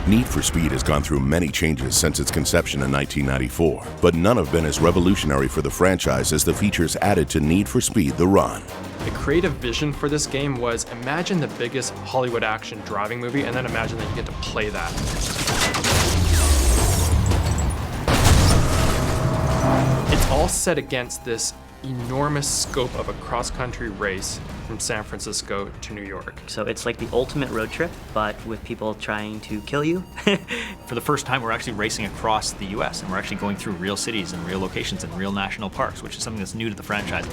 Need for Speed has gone through many changes since its conception in 1994, but none have been as revolutionary for the franchise as the features added to Need for Speed: The Run. The creative vision for this game was imagine the biggest Hollywood action driving movie and then imagine that you get to play that. It's all set against this enormous scope of a cross-country race from San Francisco to New York. So it's like the ultimate road trip, but with people trying to kill you. For the first time, we're actually racing across the US, and we're actually going through real cities and real locations and real national parks, which is something that's new to the franchise.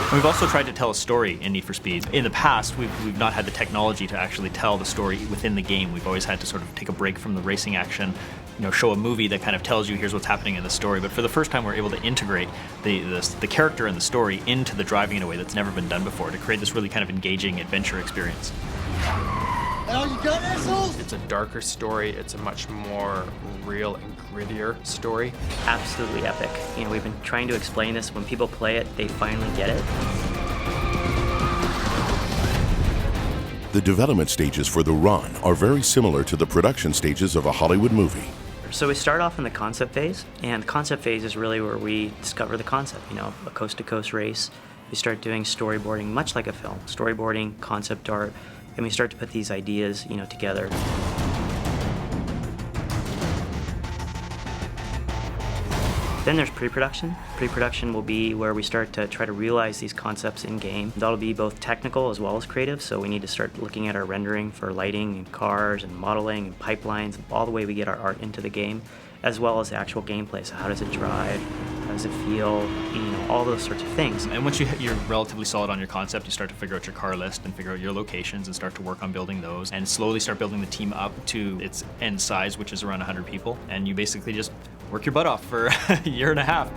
And we've also tried to tell a story in Need for Speed. In the past, we've not had the technology to actually tell the story within the game. We've always had to sort of take a break from the racing action, show a movie that kind of tells you here's what's happening in the story. But for the first time, we're able to integrate the character and the story into the driving in a way that's never been done before to create this really kind of engaging adventure experience. All you got, assholes? It's a darker story. It's a much more real and grittier story. Absolutely epic. We've been trying to explain this. When people play it, they finally get it. The development stages for The Run are very similar to the production stages of a Hollywood movie. So we start off in the concept phase, and the concept phase is really where we discover the concept, a coast-to-coast race. We start doing storyboarding, much like a film. Storyboarding, concept art, and we start to put these ideas, together. Then there's pre-production. Pre-production will be where we start to try to realize these concepts in-game. That'll be both technical as well as creative, so we need to start looking at our rendering for lighting and cars and modeling and pipelines, all the way we get our art into the game, as well as the actual gameplay. So how does it drive? How does it feel? All those sorts of things. And once you're relatively solid on your concept, you start to figure out your car list and figure out your locations and start to work on building those and slowly start building the team up to its end size, which is around 100 people. And you basically just work your butt off for a year and a half.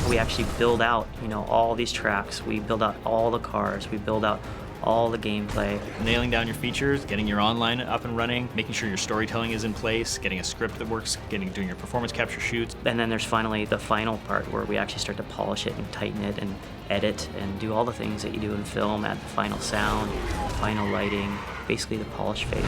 We actually build out, all these tracks. We build out all the cars. We build out all the gameplay. Nailing down your features, getting your online up and running, making sure your storytelling is in place, getting a script that works, doing your performance capture shoots. And then there's finally the final part where we actually start to polish it and tighten it and edit and do all the things that you do in film, add the final sound, final lighting, basically the polish phase.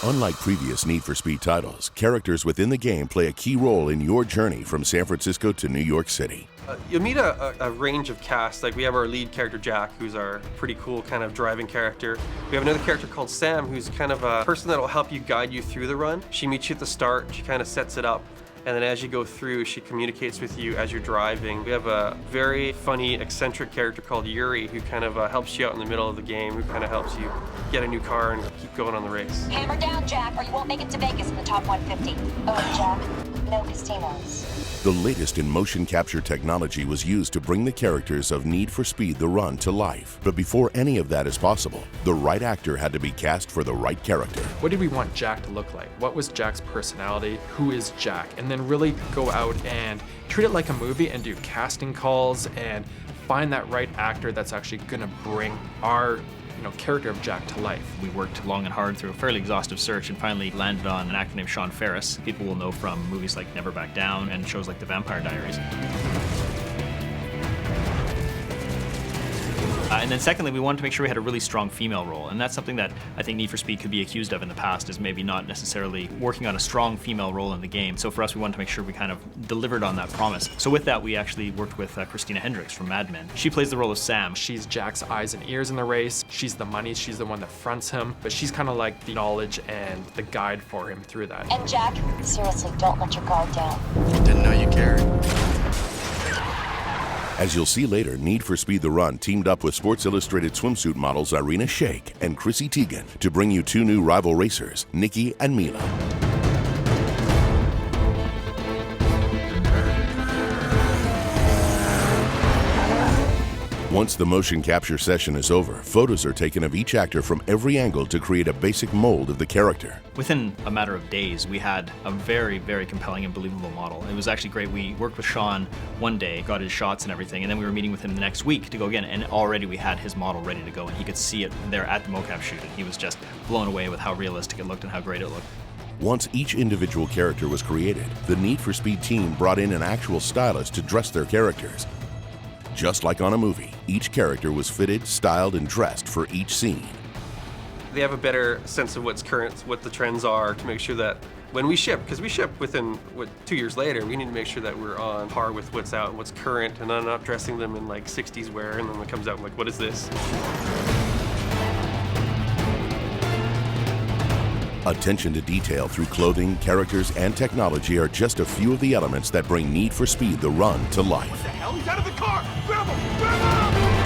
Unlike previous Need for Speed titles, characters within the game play a key role in your journey from San Francisco to New York City. You'll meet a range of cast. Like we have our lead character Jack, who's our pretty cool kind of driving character. We have another character called Sam, who's kind of a person that will help you guide you through the run. She meets you at the start, she kind of sets it up, and then as you go through, she communicates with you as you're driving. We have a very funny, eccentric character called Yuri, who kind of helps you out in the middle of the game, who kind of helps you get a new car and keep going on the race. Hammer down, Jack, or you won't make it to Vegas in the top 150. Oh, Jack, no casinos. The latest in motion capture technology was used to bring the characters of Need for Speed: The Run to life. But before any of that is possible, the right actor had to be cast for the right character. What did we want Jack to look like? What was Jack's personality? Who is Jack? And then really go out and treat it like a movie and do casting calls and find that right actor that's actually gonna bring our character of Jack to life. We worked long and hard through a fairly exhaustive search and finally landed on an actor named Sean Ferris. People will know from movies like Never Back Down and shows like The Vampire Diaries. And then secondly, we wanted to make sure we had a really strong female role, and that's something that I think Need for Speed could be accused of in the past, is maybe not necessarily working on a strong female role in the game. So for us, we wanted to make sure we kind of delivered on that promise. So with that, we actually worked with Christina Hendricks from Mad Men. She plays the role of Sam. She's Jack's eyes and ears in the race. She's the money, she's the one that fronts him, but she's kind of like the knowledge and the guide for him through that. And Jack, seriously, don't let your guard down. Didn't know you cared. As you'll see later, Need for Speed: The Run teamed up with Sports Illustrated swimsuit models Irina Shayk and Chrissy Teigen to bring you two new rival racers, Nikki and Mila. Once the motion capture session is over, photos are taken of each actor from every angle to create a basic mold of the character. Within a matter of days, we had a very, very compelling and believable model. It was actually great. We worked with Sean one day, got his shots and everything, and then we were meeting with him the next week to go again, and already we had his model ready to go, and he could see it there at the mocap shoot, and he was just blown away with how realistic it looked and how great it looked. Once each individual character was created, the Need for Speed team brought in an actual stylist to dress their characters. Just like on a movie, each character was fitted, styled, and dressed for each scene. They have a better sense of what's current, what the trends are, to make sure that when we ship, because we ship within 2 years later, we need to make sure that we're on par with what's out and what's current, and I'm not dressing them in like 60s wear, and then when it comes out, I'm like, what is this? Attention to detail through clothing, characters, and technology are just a few of the elements that bring Need for Speed: The Run to life. What the hell? He's out of the car! Grab him! Grab him!